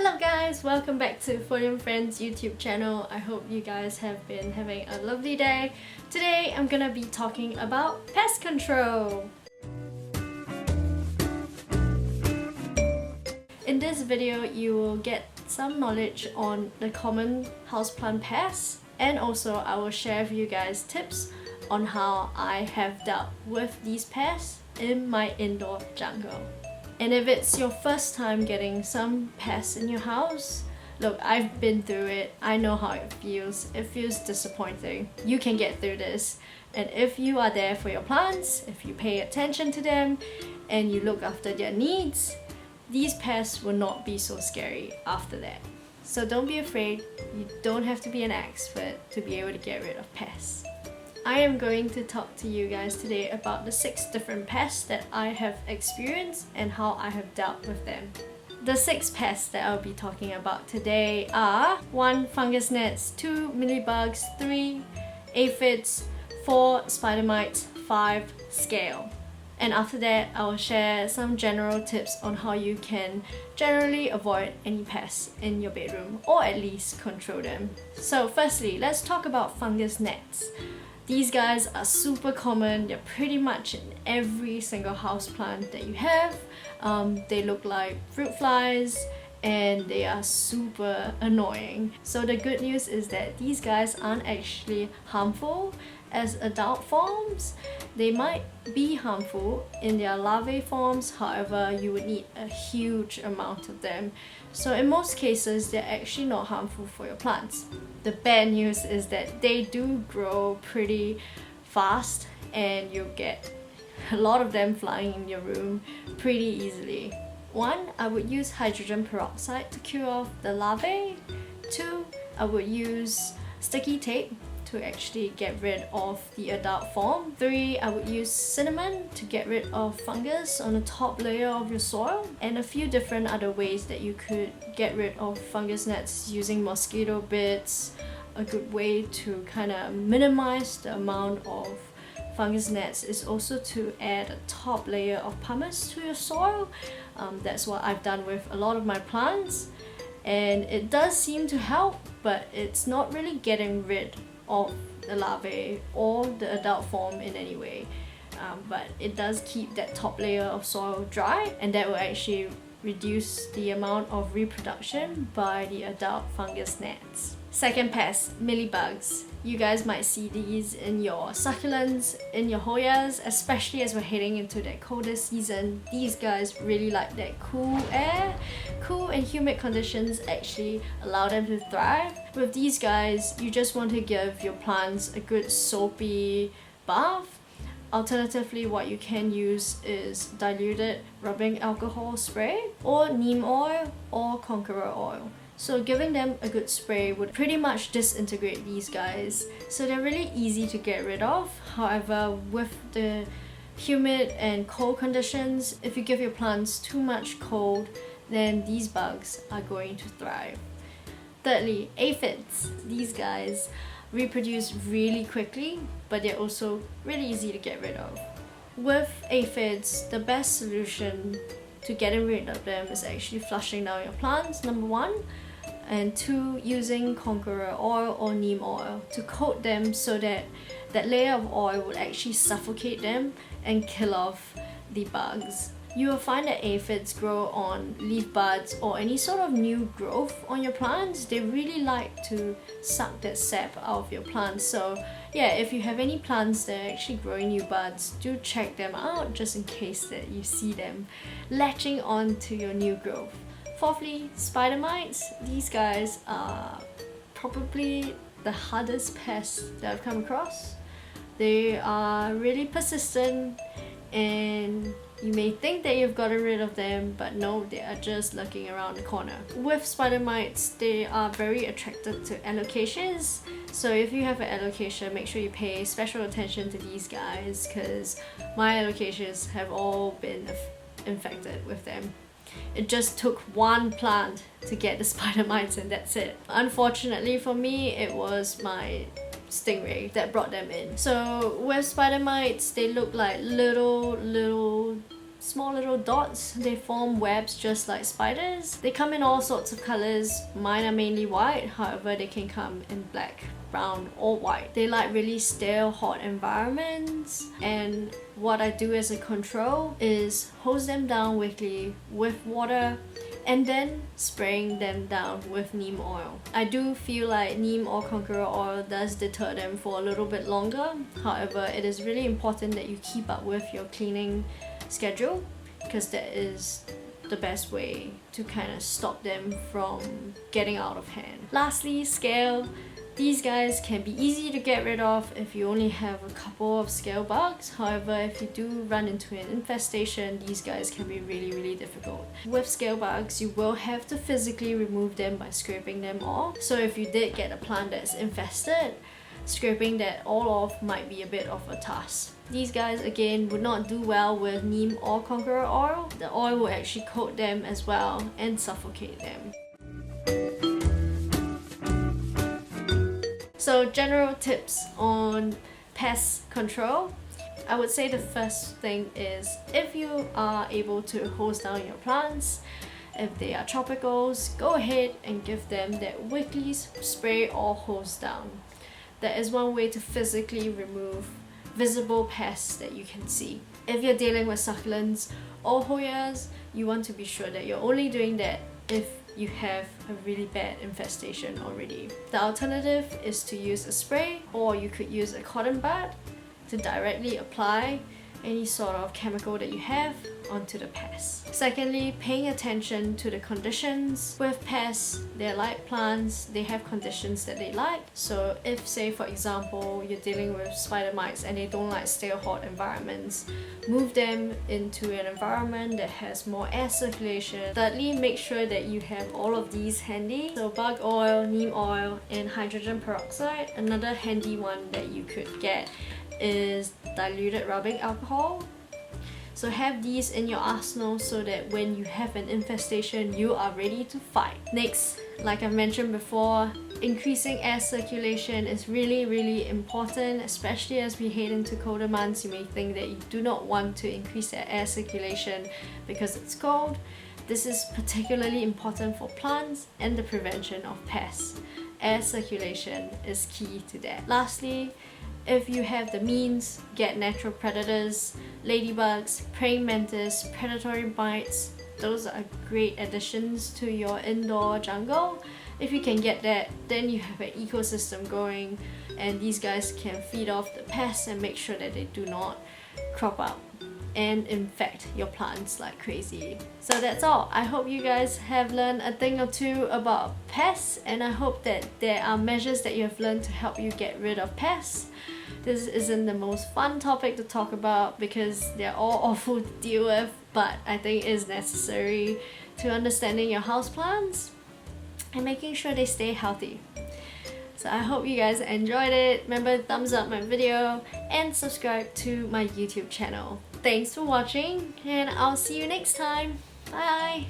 Hello guys, welcome back to Folium Friends YouTube channel. I hope you guys have been having a lovely day. Today I'm gonna be talking about pest control. In this video you will get some knowledge on the common houseplant pests, and also I will share with you guys tips on how I have dealt with these pests in my indoor jungle. And if it's your first time getting some pests in your house, look, I've been through it. I know how it feels. It feels disappointing. You can get through this. And if you are there for your plants, if you pay attention to them, and you look after their needs, these pests will not be so scary after that. So don't be afraid. You don't have to be an expert to be able to get rid of pests. I am going to talk to you guys today about the 6 different pests that I have experienced and how I have dealt with them. The 6 pests that I'll be talking about today are 1. Fungus gnats, 2. Mealybugs, 3. Aphids, 4. Spidermites, 5. Scale. And after that, I will share some general tips on how you can generally avoid any pests in your bedroom, or at least control them. So firstly, let's talk about fungus gnats. These guys are super common. They're pretty much in every single houseplant that you have. They look like fruit flies and they are super annoying. So the good news is that these guys aren't actually harmful as adult forms. They might be harmful in their larvae forms, however you would need a huge amount of them. So in most cases they're actually not harmful for your plants. The bad news is that they do grow pretty fast and you'll get a lot of them flying in your room pretty easily. 1. I would use hydrogen peroxide to kill off the larvae. 2. I would use sticky tape to actually get rid of the adult form. 3. I would use cinnamon to get rid of fungus on the top layer of your soil, and a few different other ways that you could get rid of fungus gnats using mosquito bits. A good way to kind of minimize the amount of fungus gnats is also to add a top layer of pumice to your soil. That's what I've done with a lot of my plants, and it does seem to help, but it's not really getting rid of the larvae or the adult form in any way, but it does keep that top layer of soil dry, and that will actually reduce the amount of reproduction by the adult fungus gnats. Second pest, mealybugs. You guys might see these in your succulents, in your Hoyas, especially as we're heading into that colder season. These guys really like that cool air. Cool and humid conditions actually allow them to thrive. With these guys, you just want to give your plants a good soapy bath. Alternatively, what you can use is diluted rubbing alcohol spray, or neem oil, or conqueror oil. So giving them a good spray would pretty much disintegrate these guys. So they're really easy to get rid of. However, with the humid and cold conditions, if you give your plants too much cold, then these bugs are going to thrive. Thirdly, aphids. These guys reproduce really quickly, but they're also really easy to get rid of. With aphids, the best solution to getting rid of them is actually flushing down your plants, number 1, and 2, using conqueror oil or neem oil to coat them so that that layer of oil would actually suffocate them and kill off the bugs. You will find that aphids grow on leaf buds or any sort of new growth on your plants. They really like to suck that sap out of your plants. So yeah, if you have any plants that are actually growing new buds, do check them out just in case that you see them latching onto your new growth. Fourthly, spidermites. These guys are probably the hardest pests that I've come across. They are really persistent, and you may think that you've gotten rid of them, but no, they are just lurking around the corner. With spidermites, they are very attracted to alocasias. So if you have an alocasia, make sure you pay special attention to these guys, because my alocasias have all been infected with them. It just took one plant to get the spidermites, and that's it. Unfortunately for me, it was my stingray that brought them in. So with spidermites, they look like little small little dots. They form webs just like spiders. They come in all sorts of colors. Mine are mainly white, however they can come in black, brown or white. They like really stale, hot environments, and what I do as a control is hose them down weekly with water and then spraying them down with neem oil. I do feel like neem or conqueror oil does deter them for a little bit longer. However, it is really important that you keep up with your cleaning schedule, because that is the best way to kind of stop them from getting out of hand. Lastly, scale. These guys can be easy to get rid of if you only have a couple of scale bugs. However, if you do run into an infestation, these guys can be really difficult. With scale bugs, you will have to physically remove them by scraping them off. So if you did get a plant that's infested, scraping that all off might be a bit of a task. These guys again would not do well with neem or conqueror oil. The oil will actually coat them as well and suffocate them. So general tips on pest control. I would say the first thing is, if you are able to hose down your plants, if they are tropicals, go ahead and give them that weekly spray or hose down. That is one way to physically remove visible pests that you can see. If you're dealing with succulents or Hoyas, you want to be sure that you're only doing that if you have a really bad infestation already. The alternative is to use a spray, or you could use a cotton bud to directly apply any sort of chemical that you have onto the pests. Secondly, paying attention to the conditions. With pests, they're like plants, they have conditions that they like. So if, say for example, you're dealing with Spidermites and they don't like stale hot environments, move them into an environment that has more air circulation. Thirdly, make sure that you have all of these handy. So bug oil, neem oil, and hydrogen peroxide. Another handy one that you could get is diluted rubbing alcohol. So have these in your arsenal so that when you have an infestation, you are ready to fight. Next, like I mentioned before, increasing air circulation is really important, especially as we head into colder months. You may think that you do not want to increase that air circulation because it's cold. This is particularly important for plants and the prevention of pests. Air circulation is key to that. Lastly, if you have the means, get natural predators, ladybugs, praying mantis, predatory mites. Those are great additions to your indoor jungle. If you can get that, then you have an ecosystem going, and these guys can feed off the pests and make sure that they do not crop up and infect your plants like crazy. So that's all. I hope you guys have learned a thing or two about pests, and I hope that there are measures that you have learned to help you get rid of pests. This isn't the most fun topic to talk about because they're all awful to deal with, but I think it is necessary to understanding your houseplants and making sure they stay healthy. So I hope you guys enjoyed it. Remember to thumbs up my video and subscribe to my YouTube channel. Thanks for watching, and I'll see you next time. Bye!